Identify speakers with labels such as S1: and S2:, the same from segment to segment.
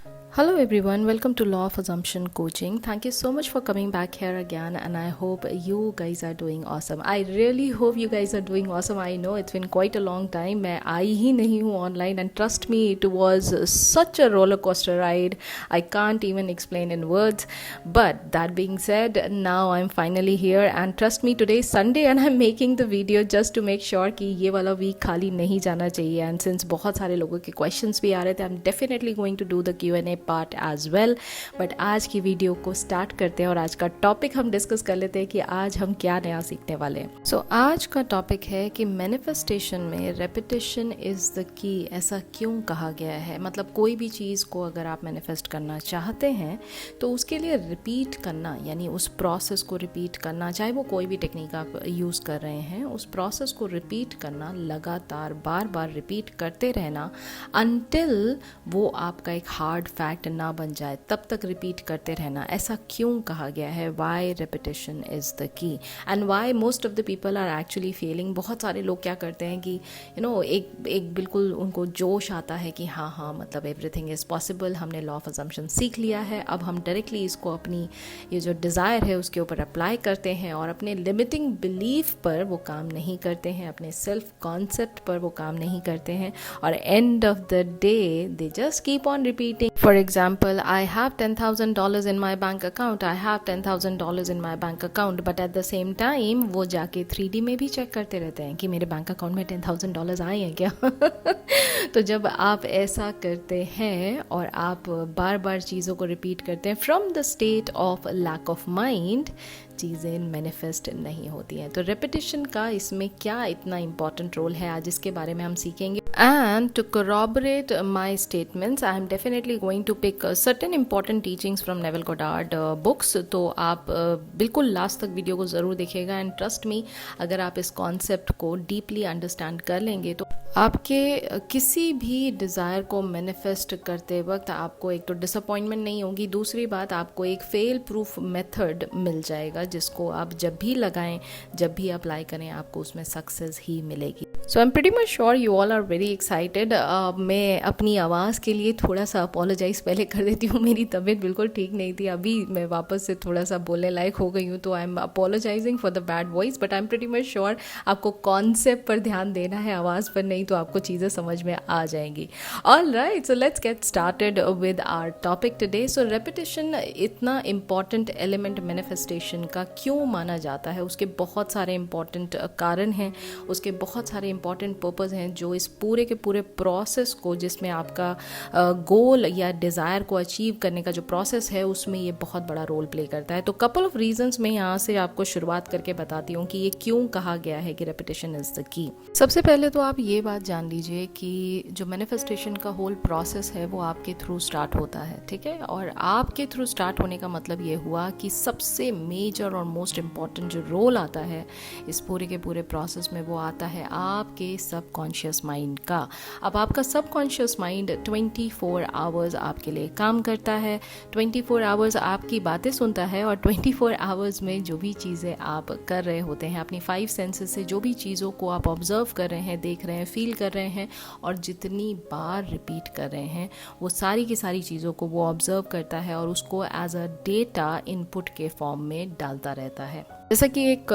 S1: Hello everyone, welcome to Law of Assumption Coaching. Thank you so much for coming back here again, and I hope you guys are doing awesome. I really hope you guys are doing awesome. I know it's been quite a long time. मैं आई ही नहीं हूँ online, and trust me, it was such a roller coaster ride. I can't even explain in words. But that being said, now I'm finally here, and trust me, today is Sunday and I'm making the video just to make sure कि ये वाला week खाली नहीं जाना चाहिए. And since बहुत सारे लोगों के questions भी आ रहे थे, I'm definitely going to do the Q&A part as well. But आज की वीडियो को स्टार्ट करते हैं और आज का टॉपिक हम डिस्कस कर लेते हैं कि आज हम क्या नया सीखने वाले हैं. सो आज का टॉपिक है कि मैनिफेस्टेशन में रेपिटेशन इज द की. ऐसा क्यों कहा गया है? मतलब कोई भी चीज़ को अगर आप मैनिफेस्ट करना चाहते हैं तो उसके लिए रिपीट करना, यानी उस प्रोसेस को रिपीट करना, चाहे वो कोई भी टेक्निक आप यूज़ कर रहे हैं, उस प्रोसेस को रिपीट करना, लगातार बार बार रिपीट करते रहना अनटिल वो आपका एक हार्ड फैक्ट ना बन जाए, तब तक रिपीट करते रहना. ऐसा क्यों कहा गया है? Why repetition is the key and why most of the people are actually failing. बहुत सारे लोग क्या करते हैं कि एक बिल्कुल उनको जोश आता है कि हाँ मतलब एवरीथिंग इज़ पॉसिबल, हमने लॉ ऑफ अजम्पशन सीख लिया है, अब हम डायरेक्टली इसको अपनी ये जो डिज़ायर है उसके ऊपर अप्लाई करते हैं और अपने लिमिटिंग बिलीफ पर वो काम नहीं करते हैं, अपने सेल्फ कॉन्सेप्ट पर वो काम नहीं करते हैं, और end of the day they just keep on repeating. For example, I have $10,000 in my bank account. I have $10,000 in my bank account. But at the same time, वो जाके 3D में भी चेक करते रहते हैं कि मेरे बैंक अकाउंट में $10,000 आए हैं क्या. तो जब आप ऐसा करते हैं और आप बार बार चीज़ों को रिपीट करते हैं from the state of lack of mind, चीज़ें मैनिफेस्ट नहीं होती हैं. तो रेपिटेशन का इसमें क्या इतना इम्पॉर्टेंट रोल है, आज इसके बारे में हम सीखेंगे. And to corroborate my statements, I am definitely going to pick certain important teachings from Neville Goddard books. तो आप बिल्कुल लास्ट तक वीडियो को ज़रूर देखिएगा, एंड ट्रस्ट मी, अगर आप इस कॉन्सेप्ट को डीपली अंडरस्टैंड कर लेंगे तो आपके किसी भी डिज़ायर को मैनिफेस्ट करते वक्त आपको एक तो डिसअपॉइंटमेंट नहीं होगी, दूसरी बात आपको एक फेल प्रूफ मेथड मिल जाएगा जिसको आप जब भी लगाएं, जब भी अप्लाई करें, आपको उसमें सक्सेस ही मिलेगी. So I am pretty much sure you all are very excited. मैं अपनी आवाज़ के लिए थोड़ा सा अपोलोजाइज पहले कर देती हूँ. मेरी तबीयत बिल्कुल ठीक नहीं थी, अभी मैं वापस से थोड़ा सा बोलने लायक हो गई हूँ, तो I am apologising for the bad voice. But I am pretty much sure आपको कॉन्सेप्ट पर ध्यान देना है, आवाज़ पर नहीं, तो आपको चीज़ें समझ में आ जाएंगी. All right, so let's get started with our topic today. सो रेपिटेशन इतना इम्पॉर्टेंट एलिमेंट मैनिफेस्टेशन का क्यों माना जाता है? उसके बहुत सारे इम्पॉर्टेंट कारण हैं, उसके बहुत सारे इम्पॉर्टेंट पर्पज़ हैं जो इस पूरे के पूरे प्रोसेस को, जिसमें आपका गोल या डिज़ायर को अचीव करने का जो प्रोसेस है, उसमें ये बहुत बड़ा रोल प्ले करता है. तो कपल ऑफ रीजंस मैं यहाँ से आपको शुरुआत करके बताती हूँ कि ये क्यों कहा गया है कि रेपिटेशन इज़ द की. सबसे पहले तो आप ये बात जान लीजिए कि जो मैनिफेस्टेशन का होल प्रोसेस है वो आपके थ्रू स्टार्ट होता है, ठीक है. और आपके थ्रू स्टार्ट होने का मतलब ये हुआ कि सबसे मेजर और मोस्ट इम्पॉर्टेंट जो रोल आता है इस पूरे के पूरे प्रोसेस में, वो आता है आपके सबकॉन्शियस माइंड का. अब आपका सबकॉन्शियस माइंड 24 आवर्स आपके लिए काम करता है, 24 आवर्स आपकी बातें सुनता है, और 24 आवर्स में जो भी चीज़ें आप कर रहे होते हैं, अपनी 5 सेंसेस से जो भी चीज़ों को आप ऑब्जर्व कर रहे हैं, देख रहे हैं, फील कर रहे हैं, और जितनी बार रिपीट कर रहे हैं, वो सारी की सारी चीज़ों को वो ऑब्जर्व करता है और उसको एज अ डेटा इनपुट के फॉर्म में डालता रहता है. जैसा कि एक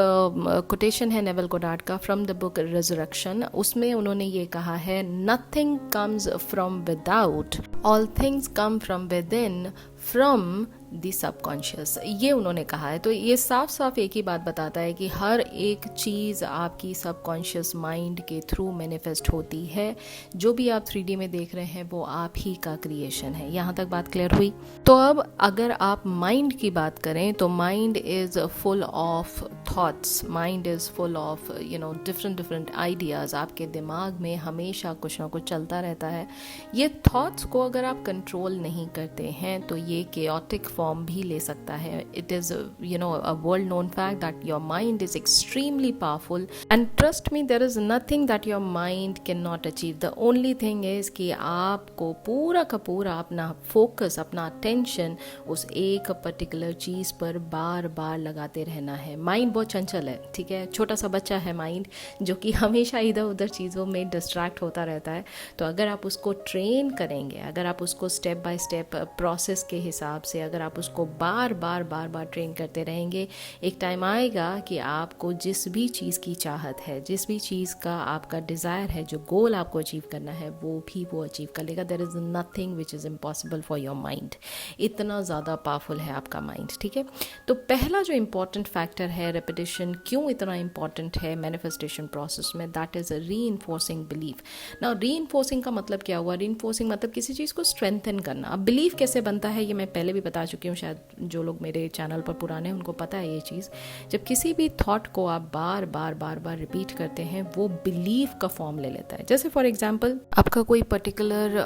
S1: कोटेशन है नेवल गोडार्ड का फ्रॉम द बुक रिजरेक्शन, उसमें उन्होंने ये कहा है, nothing comes from without, all things come from with in, from the subconscious. ये उन्होंने कहा है. तो ये साफ साफ एक ही बात बताता है कि हर एक चीज़ आपकी सबकॉन्शियस माइंड के थ्रू मैनिफेस्ट होती है. जो भी आप 3D में देख रहे हैं वो आप ही का क्रिएशन है. यहाँ तक बात क्लियर हुई? तो अब अगर आप माइंड की बात करें तो mind is full of thoughts, mind is full of different ideas. आपके दिमाग में हमेशा कुछ ना कुछ चलता रहता है. ये थॉट्स को अगर आप कंट्रोल नहीं करते हैं तो ये केओटिक फॉर्म भी ले सकता है. It is a world known fact that your mind is extremely powerful and trust me, there is nothing that your mind can not achieve. The only thing is कि आपको पूरा का पूरा अपना फोकस, अपना अटेंशन उस एक पर्टिकुलर चीज़ पर बार बार लगाते रहना है. माइंड बहुत चंचल है, ठीक है, छोटा सा बच्चा है माइंड, जो कि हमेशा इधर उधर चीज़ों में डिस्ट्रैक्ट होता रहता है. तो अगर आप उसको ट्रेन करेंगे, अगर आप उसको स्टेप बाय स्टेप प्रोसेस के हिसाब से अगर आप उसको बार बार ट्रेन करते रहेंगे, एक टाइम आएगा कि आपको जिस भी चीज़ की चाहत है, जिस भी चीज़ का आपका डिज़ायर है, जो गोल आपको अचीव करना है, वो अचीव कर लेगा. There is nothing which is impossible for your mind. इतना ज़्यादा पावरफुल है आपका माइंड, ठीक है. तो पहला जो इम्पॉर्टेंट फैक्टर है रेपिटेशन, क्यों इतना इम्पॉर्टेंट है मैनिफेस्टेशन प्रोसेस में, that is reinforcing belief. Now reinforcing का मतलब क्या हुआ? रीइंफोर्सिंग मतलब किसी चीज़ को स्ट्रेंथन करना. अब बिलीफ कैसे बनता है ये मैं पहले भी बता चुकी हूँ, शायद जो लोग मेरे चैनल पर पुराने हैं उनको पता है ये चीज़. जब किसी भी थॉट को आप बार बार रिपीट करते हैं, वो बिलीफ का फॉर्म ले लेता है. जैसे फॉर एग्जाम्पल, आपका कोई पर्टिकुलर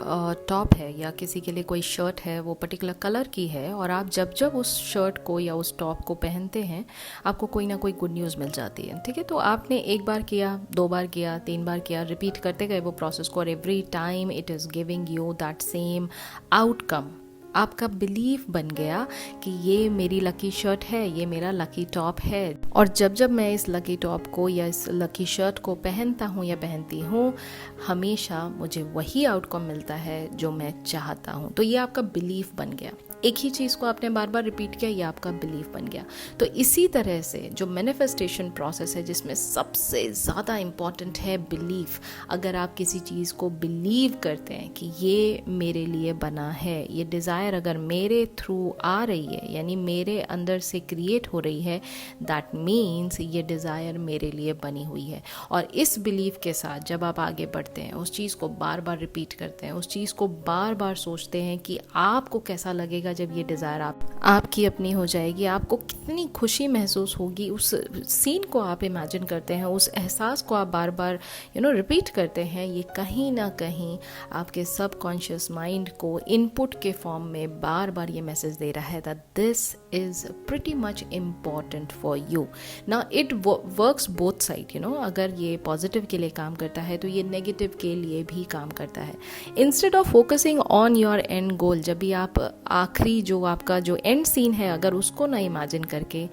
S1: टॉप है या किसी के लिए कोई शर्ट है, वो पर्टिकुलर कलर की है, और आप जब उस शर्ट को या उस टॉप को पहनते हैं, आपको कोई ना कोई गुड न्यूज़ मिल जाती है, ठीक है. तो आपने एक बार किया, 2 बार किया, 3 बार किया, रिपीट करते गए वो प्रोसेस को, और every time it is giving you that same outcome. आपका बिलीफ बन गया कि ये मेरी लकी शर्ट है, ये मेरा लकी टॉप है, और जब मैं इस लकी टॉप को या इस लकी शर्ट को पहनता हूँ या पहनती हूँ, हमेशा मुझे वही आउटकम मिलता है जो मैं चाहता हूँ. तो ये आपका बिलीफ बन गया. एक ही चीज़ को आपने बार बार रिपीट किया, ये आपका बिलीफ बन गया. तो इसी तरह से जो मैनिफेस्टेशन प्रोसेस है, जिसमें सबसे ज़्यादा इम्पॉर्टेंट है बिलीफ. अगर आप किसी चीज़ को बिलीव करते हैं कि ये मेरे लिए बना है, ये डिज़ायर अगर मेरे थ्रू आ रही है, यानी मेरे अंदर से क्रिएट हो रही है, दैट मीन्स ये डिज़ायर मेरे लिए बनी हुई है. और इस बिलीफ के साथ जब आप आगे बढ़ते हैं, उस चीज़ को बार बार रिपीट करते हैं, उस चीज़ को बार बार सोचते हैं कि आपको कैसा लगेगा जब ये डिज़ायर आपकी अपनी हो जाएगी, आपको कितनी खुशी महसूस होगी. उस सीन को आप इमेजिन करते हैं, उस एहसास को आप बार बार रिपीट करते हैं. ये कहीं ना कहीं आपके सबकॉन्शियस माइंड को इनपुट के फॉर्म में बार बार ये मैसेज दे रहा है that this is pretty much important for you. ना इट वर्क्स बोथ साइड. अगर ये पॉजिटिव के लिए काम करता है, तो ये नेगेटिव के लिए भी काम करता है. Instead of focusing on your end goal, जब भी आप आखिरी जो आपका जो एंड सीन है, अगर उसको ना इमेजिन करके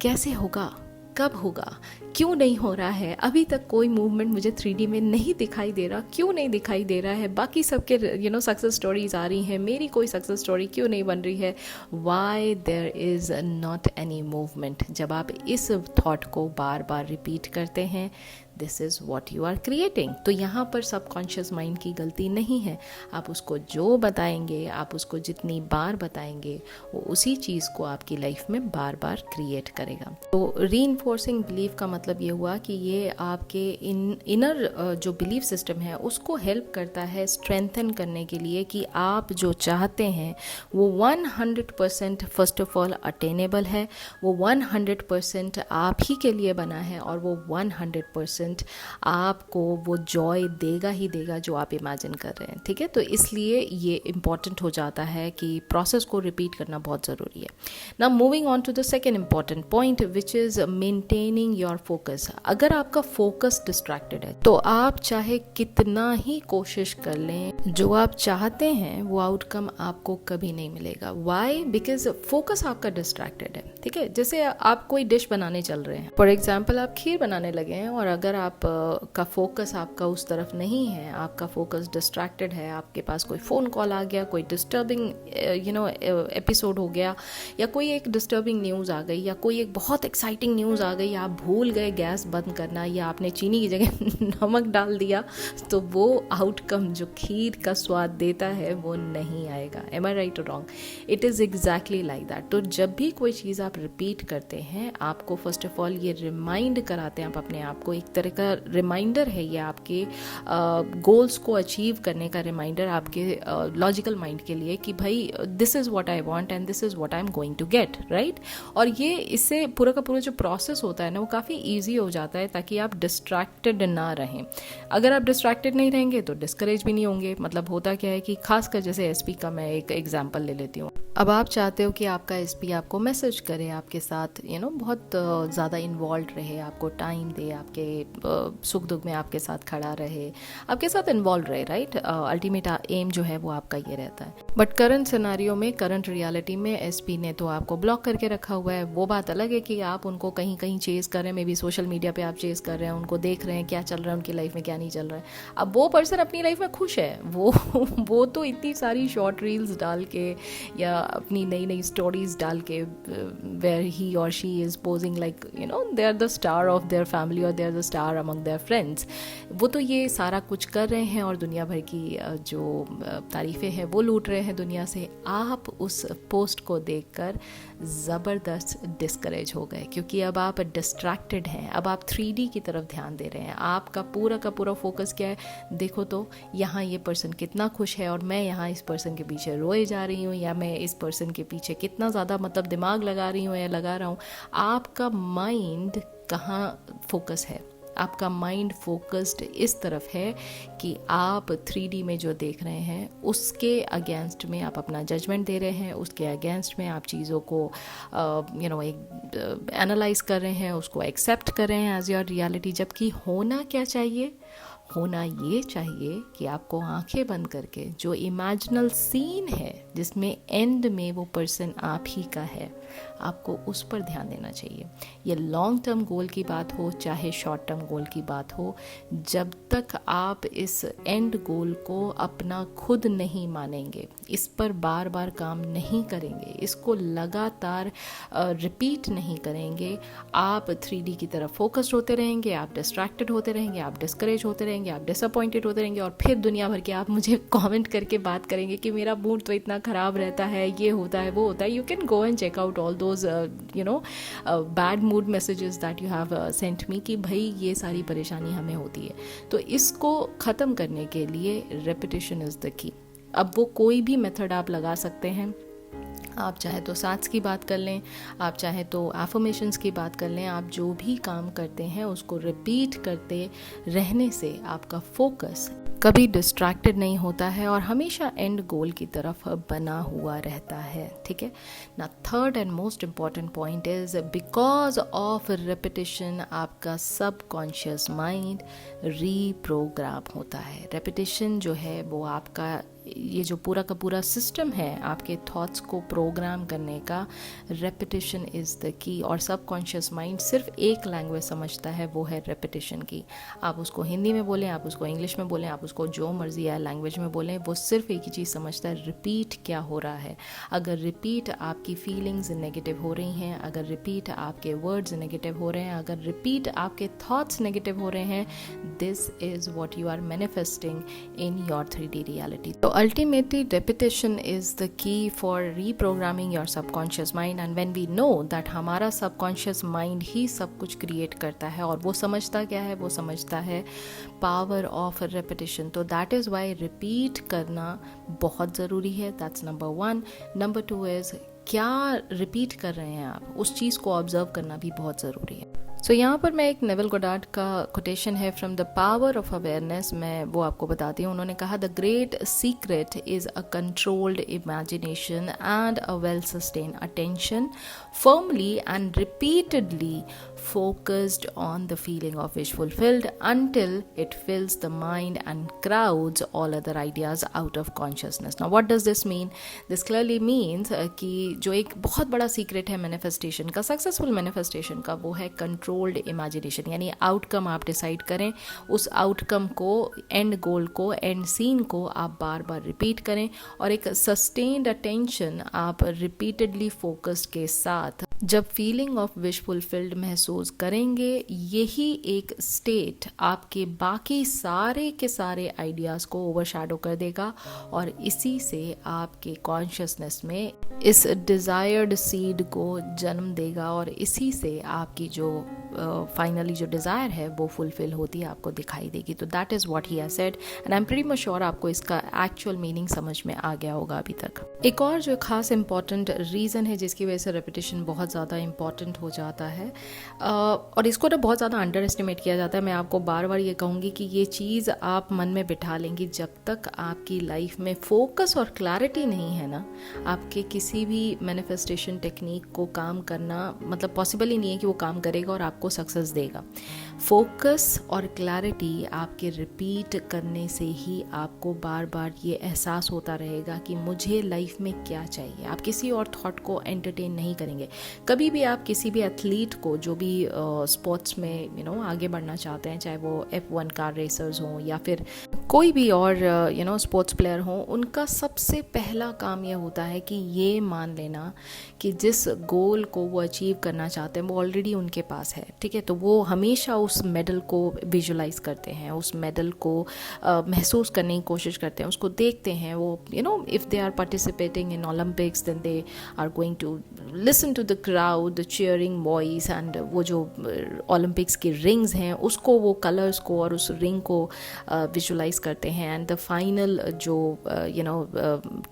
S1: कैसे होगा, कब होगा, क्यों नहीं हो रहा है, अभी तक कोई मूवमेंट मुझे 3D में नहीं दिखाई दे रहा, क्यों नहीं दिखाई दे रहा है, बाकी सबके सक्सेस स्टोरीज आ रही हैं, मेरी कोई सक्सेस स्टोरी क्यों नहीं बन रही है, why there is not any movement. जब आप इस थॉट को बार बार रिपीट करते हैं, this is what you are creating. तो यहाँ पर सबकॉन्शियस माइंड की गलती नहीं है. आप उसको जो बताएंगे, आप उसको जितनी बार बताएंगे, वो उसी चीज़ को आपकी लाइफ में बार बार क्रिएट करेगा. तो रीइंफोर्सिंग बिलीफ का मतलब ये हुआ कि ये आपके इनर जो बिलीफ सिस्टम है उसको हेल्प करता है स्ट्रेंथन करने के लिए, कि आप जो चाहते हैं वो 100% फर्स्ट ऑफ ऑल अटेनेबल है, वो 100% आप ही के लिए बना है, और वो 100% आपको वो जॉय देगा ही देगा जो आप इमेजिन कर रहे हैं, ठीक है. तो इसलिए ये इम्पॉर्टेंट हो जाता है कि प्रोसेस को रिपीट करना बहुत ज़रूरी है. Now moving on to the second important point, which is maintaining your focus. अगर आपका फोकस डिस्ट्रैक्टेड है, तो आप चाहे कितना ही कोशिश कर लें, जो आप चाहते हैं वो आउटकम आपको कभी नहीं मिलेगा. वाई? बिकॉज फोकस आपका डिस्ट्रैक्टेड है, ठीक है. जैसे आप कोई डिश बनाने चल रहे हैं, फॉर एग्जाम्पल आप खीर बनाने लगे हैं, और अगर आप का फोकस आपका उस तरफ नहीं है, आपका फोकस डिस्ट्रैक्टेड है, आपके पास कोई फ़ोन कॉल आ गया, कोई डिस्टर्बिंग एपिसोड हो गया, या कोई एक डिस्टर्बिंग न्यूज़ आ गई, या कोई एक बहुत एक्साइटिंग न्यूज़ आ गई, आप भूल गए गैस बंद करना, या आपने चीनी की जगह नमक डाल दिया, तो वो आउटकम जो खीर का स्वाद देता है वो नहीं आएगा. एम आई राइट और wrong? It is exactly like that. तो जब भी कोई चीज़ आप रिपीट करते हैं, आपको फर्स्ट ऑफ ऑल ये रिमाइंड कराते हैं आप अपने आप को, एक तरह का रिमाइंडर है ये आपके गोल्स को अचीव करने का रिमाइंडर आपके लॉजिकल माइंड के लिए, कि भाई this is what I want and this is what I am going to get, right. और ये इससे पूरा का पूरा जो प्रोसेस होता है ना, वो काफ़ी ईजी हो जाता है, ताकि आप डिस्ट्रैक्टेड ना रहें. अगर आप डिस्ट्रैक्टेड नहीं रहेंगे तो डिस्करेज भी नहीं होंगे. मतलब होता क्या है कि खासकर जैसे SP का मैं एक एग्जाम्पल ले लेती हूँ. अब आप चाहते हो कि आपका एसपी आपको मैसेज करे, आपके साथ बहुत ज़्यादा इन्वॉल्व रहे, आपको टाइम दे, आपके सुख दुख में आपके साथ खड़ा रहे, आपके साथ इन्वॉल्व रहे, राइट। अल्टीमेट एम जो है वो आपका ये रहता है। बट करंट सिनारियो में, करंट रियलिटी में एसपी ने तो आपको ब्लॉक करके रखा हुआ है। वो बात अलग है कि आप उनको कहीं कहीं चेज़ कर रहे हैं, मे बी सोशल मीडिया पे आप चेज़ कर रहे हैं, उनको देख रहे हैं क्या चल रहा है उनकी लाइफ में, क्या नहीं चल रहा है। अब वो पर्सन अपनी लाइफ में खुश है, वो तो इतनी सारी शॉर्ट रील्स डाल के या अपनी नई नई स्टोरीज डाल के वेयर ही और she is posing like they are the star of their family और they are the star among their friends, वो तो ये सारा कुछ कर रहे हैं और दुनिया भर की जो तारीफ़ें हैं वो लूट रहे हैं दुनिया से। आप उस पोस्ट को देखकर ज़बरदस्त डिस्करेज हो गए, क्योंकि अब आप डिस्ट्रैक्टेड हैं, अब आप 3D की तरफ ध्यान दे रहे हैं। आपका पूरा का पूरा फोकस क्या है, देखो तो यहाँ ये पर्सन कितना खुश है और मैं यहाँ इस पर्सन के पीछे रोए जा रही हूँ, या मैं इस पर्सन के पीछे कितना ज़्यादा दिमाग लगा रही हूँ या लगा रहा हूँ। आपका माइंड कहाँ फोकस है? आपका माइंड फोकस्ड इस तरफ है कि आप 3D में जो देख रहे हैं उसके अगेंस्ट में आप अपना जजमेंट दे रहे हैं, उसके अगेंस्ट में आप चीज़ों को एक एनालाइज कर रहे हैं, उसको एक्सेप्ट कर रहे हैं एज योर रियलिटी। जबकि होना क्या चाहिए? होना ये चाहिए कि आपको आंखें बंद करके जो इमेजिनल सीन है जिसमें एंड में वो पर्सन आप ही का है, आपको उस पर ध्यान देना चाहिए। ये लॉन्ग टर्म गोल की बात हो चाहे शॉर्ट टर्म गोल की बात हो, जब तक आप इस एंड गोल को अपना खुद नहीं मानेंगे, इस पर बार बार काम नहीं करेंगे, इसको लगातार रिपीट नहीं करेंगे, आप 3D की तरफ फोकस्ड होते रहेंगे, आप डिस्ट्रैक्टेड होते रहेंगे, आप डिस्करेज होते रहेंगे, आप डिसअपॉइंटेड होते रहेंगे, और फिर दुनिया भर के आप मुझे कमेंट करके बात करेंगे कि मेरा मूड तो इतना ख़राब रहता है, ये होता है, वो होता है। You can go and check out all those bad mood messages that you have sent me कि भाई ये सारी परेशानी हमें होती है। तो इसको ख़त्म करने के लिए repetition is the key। अब वो कोई भी मेथड आप लगा सकते हैं, आप चाहे तो सांस की बात कर लें, आप चाहे तो एफर्मेशंस की बात कर लें, आप जो भी काम करते हैं उसको रिपीट करते रहने से आपका फोकस कभी डिस्ट्रैक्टेड नहीं होता है और हमेशा एंड गोल की तरफ बना हुआ रहता है। ठीक है ना। Third and most important point is because of repetition आपका सबकॉन्शियस माइंड रीप्रोग्राम होता है। रेपिटेशन जो है वो आपका ये जो पूरा का पूरा सिस्टम है आपके थॉट्स को प्रोग्राम करने का, रेपिटेशन इज़ द की। और सबकॉन्शियस माइंड सिर्फ एक लैंग्वेज समझता है, वो है रेपिटेशन की। आप उसको हिंदी में बोलें, आप उसको इंग्लिश में बोलें, आप उसको जो मर्जी है लैंग्वेज में बोलें, वो सिर्फ एक ही चीज़ समझता है, रिपीट क्या हो रहा है। अगर रिपीट आपकी फीलिंग्स नेगेटिव हो रही हैं, अगर रिपीट आपके वर्ड्स नेगेटिव हो रहे हैं, अगर रिपीट आपके थॉट्स नेगेटिव हो रहे हैं, this is what you are manifesting in your 3D reality. तो ultimately repetition is the key for reprogramming your subconscious mind, and when we know that हमारा subconscious mind ही सब कुछ create करता है और वो समझता क्या है, वो समझता है power of repetition। तो that is why repeat करना बहुत ज़रूरी है। That's number 1। Number 2 is क्या रिपीट कर रहे हैं आप, उस चीज़ को ऑब्जर्व करना भी बहुत ज़रूरी है। सो यहाँ पर मैं एक नेविल गोडार्ड का कोटेशन है from the power of awareness, मैं वो आपको बताती हूँ। उन्होंने कहा the great secret is a controlled imagination and a well sustain attention firmly and repeatedly focused on the feeling of wish fulfilled until it fills the mind and crowds all other ideas out of consciousness। Now what does this mean? This clearly means कि जो एक बहुत बड़ा secret है manifestation का, successful manifestation का, वो है कंट्रोल्ड इमेजिनेशन। यानी आउटकम आप डिसाइड करें, उस आउटकम को, एंड गोल को, एंड सीन को आप बार बार रिपीट करें, और एक सस्टेन्ड अटेंशन आप रिपीटेडली फोकस्ड के साथ जब फीलिंग ऑफ विश फुलफिल्ड महसूस करेंगे, यही एक स्टेट आपके बाकी सारे के सारे आइडियाज़ को ओवरशैडो कर देगा और इसी से आपके कॉन्शियसनेस में इस डिज़ायर्ड सीड को जन्म देगा और इसी से आपकी जो फाइनली जो डिज़ायर है वो फुलफिल होती है, आपको दिखाई देगी। तो that is what he has said and I am pretty much sure आपको इसका एक्चुअल मीनिंग समझ में आ गया होगा अभी तक। एक और जो खास इंपॉर्टेंट रीज़न है जिसकी वजह से रेपिटेशन बहुत ज़्यादा इंपॉर्टेंट हो जाता है, और इसको ना बहुत ज़्यादा अंडर एस्टिमेट किया जाता है। मैं आपको बार बार ये कहूँगी कि ये चीज़ आप मन में बिठा लेंगी, जब तक आपकी लाइफ में फोकस और क्लैरिटी नहीं है ना, आपके किसी भी मैनिफेस्टेशन टेक्निक को काम करना मतलब पॉसिबल ही नहीं है कि वो काम करेगा और आपको सक्सेस देगा। फोकस और क्लैरिटी आपके रिपीट करने से ही आपको बार बार ये एहसास होता रहेगा कि मुझे लाइफ में क्या चाहिए। आप किसी और थॉट को एंटरटेन नहीं करेंगे। कभी भी आप किसी भी एथलीट को जो भी स्पोर्ट्स में आगे बढ़ना चाहते हैं, चाहे वो F1 कार रेसर्स हों या फिर कोई भी और स्पोर्ट्स प्लेयर हों, उनका सबसे पहला काम यह होता है कि ये मान लेना कि जिस गोल को वो अचीव करना चाहते हैं वो ऑलरेडी उनके पास है, ठीक है। तो वो हमेशा उस मेडल को विजुलाइज करते हैं, उस मेडल को महसूस करने की कोशिश करते हैं, उसको देखते हैं। वो if they are participating in Olympics then they are going to listen to the crowd, the cheering voice, and वो जो ओलंपिक्स की रिंग्स हैं उसको, वो कलर्स को और उस रिंग को विजुलाइज करते हैं, एंड द फाइनल जो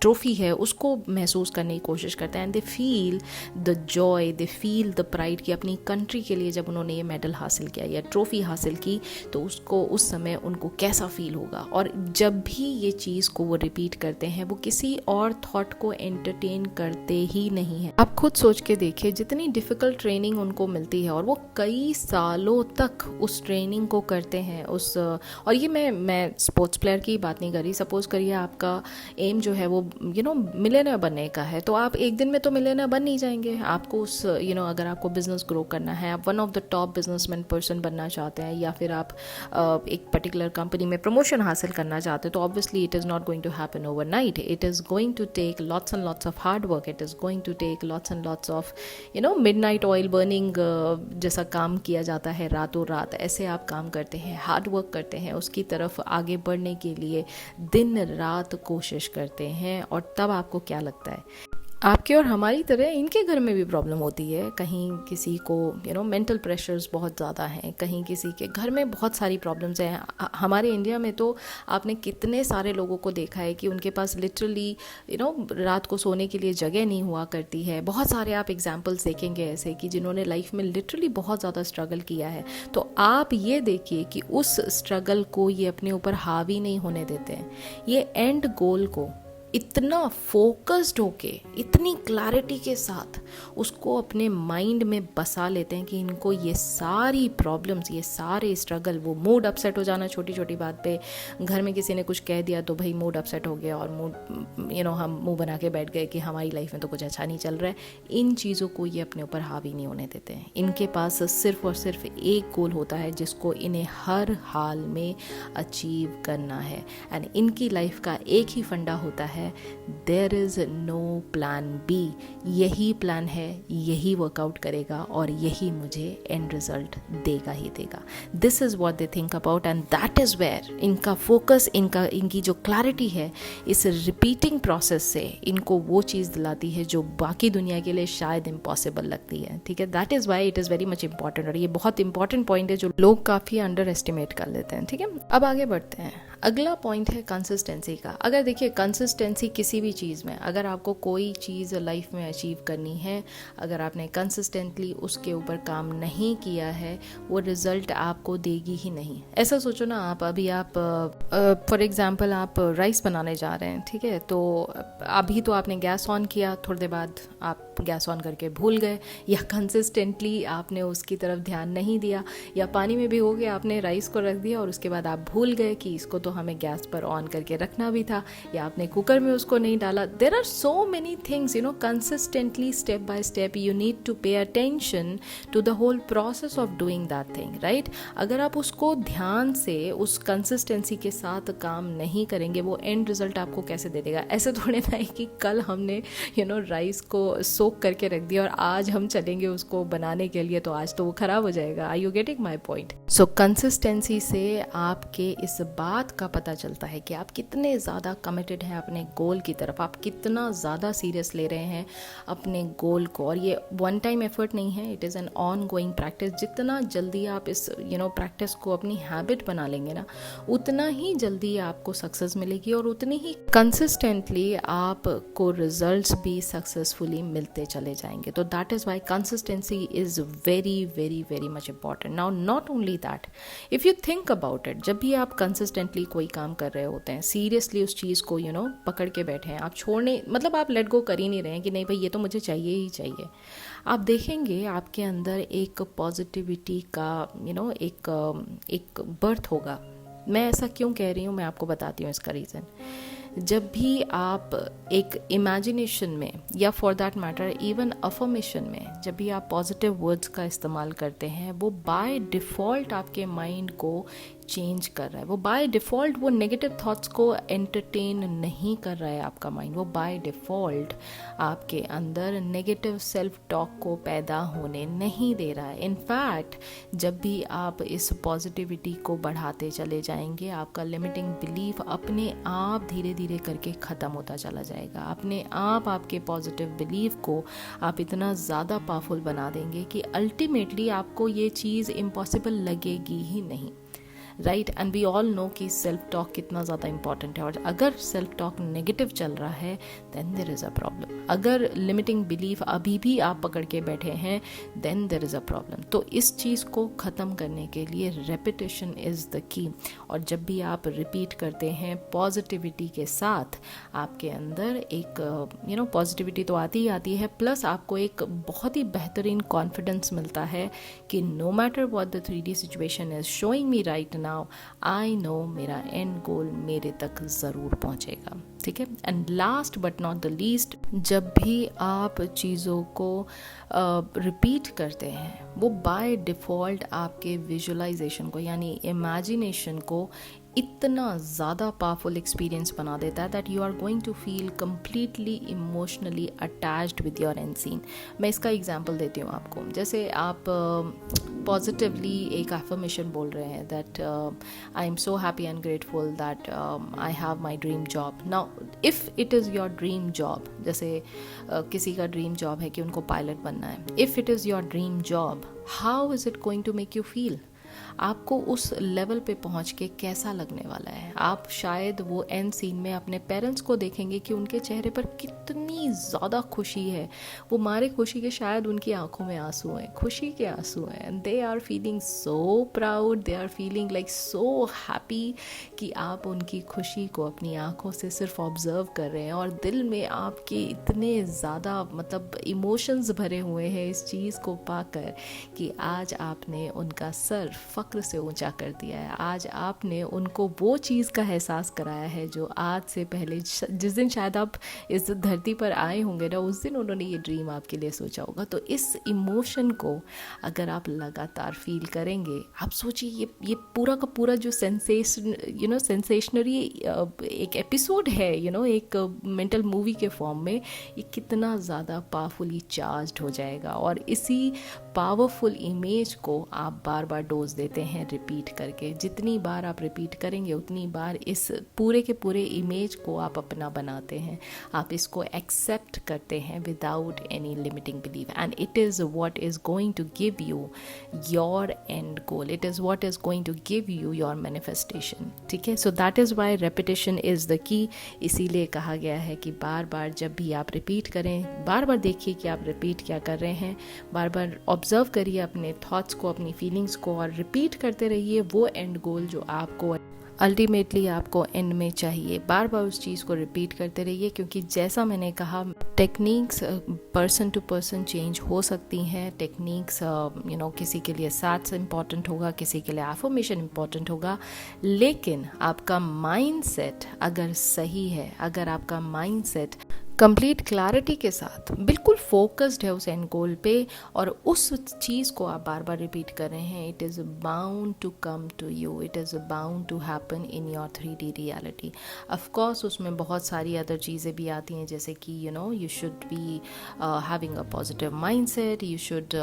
S1: ट्रॉफी है उसको महसूस करने की कोशिश करते हैं। And they feel the Joy, they feel the pride कि अपनी कंट्री के लिए जब उन्होंने ये मेडल हासिल किया या ट्रॉफी हासिल की तो उसको उस समय उनको कैसा फील होगा। और जब भी ये चीज़ को वो रिपीट करते हैं वो किसी और थॉट को एंटरटेन करते ही नहीं है। आप खुद सोच के देखिए जितनी डिफ़िकल्ट ट्रेनिंग उनको मिलती है और वो कई सालों तक उस ट्रेनिंग को करते हैं। और ये मैं स्पोर्ट्स प्लेयर की बात नहीं कर रही। सपोज करिए आपका एम जो है वो मिलियनर बनने का है, तो आप एक दिन में तो मिलियनर बन नहीं जाएंगे। आपको उस अगर आपको बिजनेस ग्रो करना है, आप one of the top businessman person बनना चाहते हैं, या फिर आप एक पर्टिकुलर कंपनी में प्रमोशन हासिल करना चाहते हैं, तो obviously it is not going to happen overnight. It is going to take lots and lots of hard work. It is going to take lots and lots of midnight oil burning जैसा काम किया जाता है, रातों रात ऐसे आप काम करते हैं, हार्ड वर्क करते हैं, उसकी तरफ आगे बढ़ने के लिए दिन रात कोशिश करते हैं। और तब आपको क्या लगता है, आपके और हमारी तरह इनके घर में भी प्रॉब्लम होती है। कहीं किसी को मेंटल प्रेशर्स बहुत ज़्यादा हैं, कहीं किसी के घर में बहुत सारी प्रॉब्लम्स हैं। हमारे इंडिया में तो आपने कितने सारे लोगों को देखा है कि उनके पास लिटरली रात को सोने के लिए जगह नहीं हुआ करती है। बहुत सारे आप एग्जाम्पल्स देखेंगे ऐसे कि जिन्होंने लाइफ में लिटरली बहुत ज़्यादा स्ट्रगल किया है। तो आप ये देखिए कि उस स्ट्रगल को ये अपने ऊपर हावी नहीं होने देते हैं। ये एंड गोल को इतना फोकस्ड होके, इतनी क्लैरिटी के साथ उसको अपने माइंड में बसा लेते हैं कि इनको ये सारी प्रॉब्लम्स, ये सारे स्ट्रगल, वो मूड अपसेट हो जाना छोटी छोटी बात पे, घर में किसी ने कुछ कह दिया तो भाई मूड अपसेट हो गया और मूड हम मुंह बना के बैठ गए कि हमारी लाइफ में तो कुछ अच्छा नहीं चल रहा है। इन चीज़ों को ये अपने ऊपर हावी नहीं होने देते हैं। इनके पास सिर्फ और सिर्फ एक गोल होता है जिसको इन्हें हर हाल में अचीव करना है। एंड इनकी लाइफ का एक ही फंडा होता है, there is no plan B. यही प्लान है, यही वर्कआउट करेगा और यही मुझे एंड रिजल्ट देगा ही देगा। This is what they think about and that is where इनका फोकस, इनकी जो क्लैरिटी है इस रिपीटिंग प्रोसेस से इनको वो चीज़ दिलाती है जो बाकी दुनिया के लिए शायद इम्पॉसिबल लगती है। ठीक है, that is why it is very much important. और ये बहुत इंपॉर्टेंट पॉइंट है जो लोग काफ़ी अंडर एस्टिमेट कर लेते हैं। ठीक है, अब आगे बढ़ते हैं। अगला पॉइंट है कंसिस्टेंसी का। अगर देखिए कंसिस्टेंसी किसी भी चीज़ में, अगर आपको कोई चीज़ लाइफ में अचीव करनी है, अगर आपने कंसिस्टेंटली उसके ऊपर काम नहीं किया है, वो रिज़ल्ट आपको देगी ही नहीं। ऐसा सोचो ना, आप फॉर एग्जांपल आप राइस बनाने जा रहे हैं, ठीक है, तो अभी तो आपने गैस ऑन किया, थोड़ी देर बाद आप गैस ऑन करके भूल गए, या कंसिस्टेंटली आपने उसकी तरफ ध्यान नहीं दिया, या पानी में भिगो के आपने राइस को रख दिया और उसके बाद आप भूल गए कि इसको तो हमें गैस पर ऑन करके रखना भी था, या आपने कुकर में उसको नहीं डाला। There are so many things, consistently step by step you need to pay attention to the whole process of doing that thing, right. अगर आप उसको ध्यान से उस कंसिस्टेंसी के साथ काम नहीं करेंगे, वो एंड रिजल्ट आपको कैसे दे देगा। ऐसे थोड़े ना है कि कल हमने राइस को सोक करके रख दिया और आज हम चलेंगे उसको बनाने के लिए, तो आज तो वो खराब हो जाएगा। Are you getting my point? So consistency से आपके इस बात का पता चलता है कि आप कितने ज़्यादा कमिटेड हैं अपने अपने गोल की तरफ, आप कितना ज़्यादा सीरियस ले रहे हैं अपने गोल को। और ये वन टाइम एफर्ट नहीं है, it is an on going practice. जितना जल्दी आप इस प्रैक्टिस को अपनी हैबिट बना लेंगे ना, उतना ही जल्दी आपको सक्सेस मिलेगी और उतनी ही कंसिस्टेंटली आपको रिजल्ट्स भी सक्सेसफुली मिलते चले जाएंगे। तो that is Y consistency is very very very much important. Now not only that, if you think about it, जब भी आप कंसिस्टेंटली कोई काम कर रहे होते हैं, सीरियसली उस चीज़ को पकड़ के बैठे हैं, आप छोड़ने मतलब आप लेट गो कर ही नहीं रहे हैं कि नहीं भाई ये तो मुझे चाहिए ही चाहिए, आप देखेंगे आपके अंदर एक पॉजिटिविटी का एक बर्थ होगा। मैं ऐसा क्यों कह रही हूँ, मैं आपको बताती हूँ इसका रीज़न। जब भी आप एक इमेजिनेशन में या for that matter even affirmation में जब भी आप पॉजिटिव वर्ड्स का इस्तेमाल करते हैं, वो बाय डिफ़ॉल्ट आपके माइंड को चेंज कर रहा है। वो बाय डिफ़ॉल्ट वो नेगेटिव थॉट्स को एंटरटेन नहीं कर रहा है आपका माइंड। वो बाय डिफ़ॉल्ट आपके अंदर नेगेटिव सेल्फ टॉक को पैदा होने नहीं दे रहा है। इनफैक्ट जब भी आप इस पॉजिटिविटी को बढ़ाते चले जाएंगे, आपका लिमिटिंग बिलीफ अपने आप धीरे धीरे करके ख़त्म होता चला जाएगा। अपने आप आपके पॉजिटिव बिलीफ को आप इतना ज़्यादा पावरफुल बना देंगे कि अल्टीमेटली आपको ये चीज़ इम्पॉसिबल लगेगी ही नहीं। Right, and we all know कि सेल्फ टॉक कितना ज़्यादा इंपॉर्टेंट है। और अगर सेल्फ टॉक नेगेटिव चल रहा है then there is a problem. अगर लिमिटिंग बिलीफ अभी भी आप पकड़ के बैठे हैं then there is a problem. तो इस चीज़ को ख़त्म करने के लिए रेपिटेशन इज़ द की। और जब भी आप रिपीट करते हैं पॉजिटिविटी के साथ, आपके अंदर एक पॉजिटिविटी तो आती ही आती है, प्लस आपको एक बहुत ही बेहतरीन कॉन्फिडेंस मिलता है कि no matter what the 3D situation is showing me right now, I know मेरा एंड गोल मेरे तक ज़रूर पहुंचेगा। ठीक है। And last but not the least, जब भी आप चीज़ों को रिपीट करते हैं, वो बाय डिफ़ॉल्ट आपके विजुअलाइजेशन को यानी इमेजिनेशन को इतना ज़्यादा पावरफुल एक्सपीरियंस बना देता है that you are going to feel completely emotionally attached with your end scene. मैं इसका एग्जांपल देती हूँ आपको। जैसे आप पॉजिटिवली एक एफर्मेशन बोल रहे हैं that I am so happy and grateful that I have my dream job. Now if it is your dream job, जैसे किसी का ड्रीम जॉब है कि उनको पायलट बनना है, if it is your dream job, how is it going to make you feel? आपको उस लेवल पे पहुंच के कैसा लगने वाला है? आप शायद वो एंड सीन में अपने पेरेंट्स को देखेंगे कि उनके चेहरे पर कितनी ज़्यादा खुशी है। वो मारे खुशी के शायद उनकी आंखों में आंसू हैं, खुशी के आंसू हैं। And they are feeling so proud, they are feeling like so happy कि आप उनकी खुशी को अपनी आंखों से सिर्फ ऑब्जर्व कर रहे हैं और दिल में आपके इतने ज़्यादा इमोशंस भरे हुए हैं इस चीज़ को पाकर कि आज आपने उनका सर फ़क्र से ऊंचा कर दिया है। आज आपने उनको वो चीज़ का एहसास कराया है जो आज से पहले, जिस दिन शायद आप इस धरती पर आए होंगे ना, उस दिन उन्होंने ये ड्रीम आपके लिए सोचा होगा। तो इस इमोशन को अगर आप लगातार फील करेंगे, आप सोचिए ये पूरा का पूरा जो सेंसेशनरी एक एपिसोड है एक मेंटल मूवी के फॉर्म में, ये कितना ज़्यादा पावरफुली चार्ज्ड हो जाएगा। और इसी पावरफुल इमेज को आप बार बार डोज देते हैं रिपीट करके। जितनी बार आप रिपीट करेंगे उतनी बार इस पूरे के पूरे इमेज को आप अपना बनाते हैं, आप इसको एक्सेप्ट करते हैं without any limiting belief. And it is what is going to give you your end goal, it is what is going to give you your manifestation. ठीक है। So that is why repetition is the key. इसीलिए कहा गया है कि बार बार जब भी आप रिपीट करें, बार बार देखिए कि आप रिपीट क्या कर रहे हैं, बार बार ऑब्जर्व करिए अपने थॉट्स को, अपनी फीलिंग्स को, और रिपीट करते रहिए वो एंड गोल जो आपको अल्टीमेटली आपको एंड में चाहिए। बार बार उस चीज़ को रिपीट करते रहिए, क्योंकि जैसा मैंने कहा techniques person to person change हो सकती हैं। टेक्निक्स किसी के लिए सैट्स इम्पॉर्टेंट होगा, किसी के लिए एफर्मेशन इम्पॉर्टेंट होगा, लेकिन आपका माइंडसेट अगर सही है, अगर आपका माइंडसेट कंप्लीट क्लैरिटी के साथ बिल्कुल फोकस्ड है उस एंड गोल पे, और उस चीज़ को आप बार बार रिपीट कर रहे हैं, it is bound to come to you, it is bound to happen in your 3D reality. Of course उसमें बहुत सारी अदर चीज़ें भी आती हैं, जैसे कि you should be having a positive mindset, you should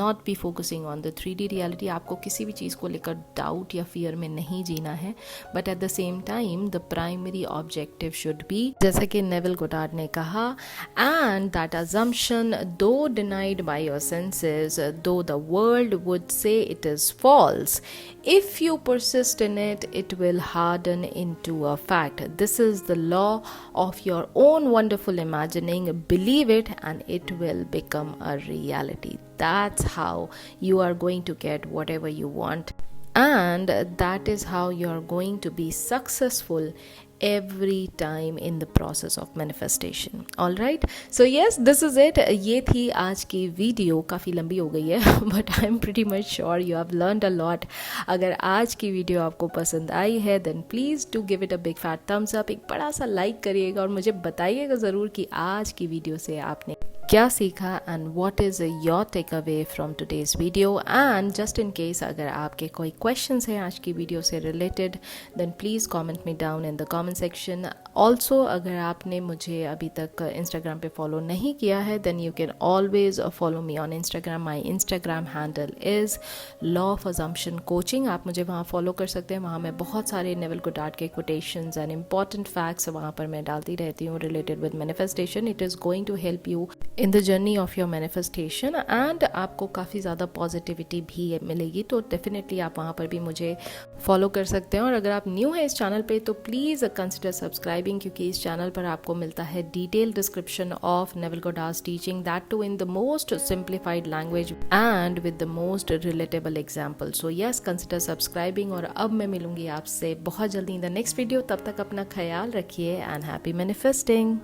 S1: not be focusing on the 3D reality. आपको किसी भी चीज़ को लेकर डाउट या फियर में नहीं जीना है, but at the same time the primary objective should be, जैसे कि नेविल गोडार्ड ने कहा, and that assumption, though denied by your senses, though the world would say it is false, if you persist in it, it will harden into a fact. This is the law of your own wonderful imagining. Believe it and it will become a reality. That's how you are going to get whatever you want, and that is how you are going to be successful every time in the process of manifestation. All right, so yes, this is it. ये थी आज की video, काफ़ी लंबी हो गई है but I am pretty much sure you have learned a lot. अगर आज की वीडियो आपको पसंद आई है then please do give it a big fat thumbs up, एक बड़ा सा लाइक करिएगा और मुझे बताइएगा ज़रूर कि आज की वीडियो से आपने क्या सीखा and what is your takeaway from today's video. And just in case अगर आपके कोई क्वेश्चंस हैं आज की वीडियो से related then please comment me down in the comment section. Also अगर आपने मुझे अभी तक इंस्टाग्राम पे फॉलो नहीं किया है then you can always follow me on Instagram. My Instagram handle is law of assumption coaching. आप मुझे वहाँ फॉलो कर सकते हैं। वहाँ मैं बहुत सारे नेविल गोडार्ड के कोटेशंस एंड इम्पॉर्टेंट फैक्ट्स वहाँ पर मैं डालती रहती हूँ related with manifestation. It is going to help you in the journey of your manifestation and आपको काफ़ी ज़्यादा पॉजिटिविटी भी मिलेगी, तो डेफिनेटली आप वहाँ पर भी मुझे फॉलो कर सकते हैं। और अगर आप न्यू हैं इस चैनल पे तो प्लीज़ कंसिडर सब्सक्राइबिंग, क्योंकि इस चैनल पर आपको मिलता है detail description of Neville Goddard's teaching, that too in the most simplified language and with the most relatable example. So yes, consider subscribing. और अब मैं मिलूंगी आपसे बहुत जल्दी इन द नेक्स्ट वीडियो। तब तक अपना ख्याल रखिए एंड हैप्पी मैनिफेस्टिंग।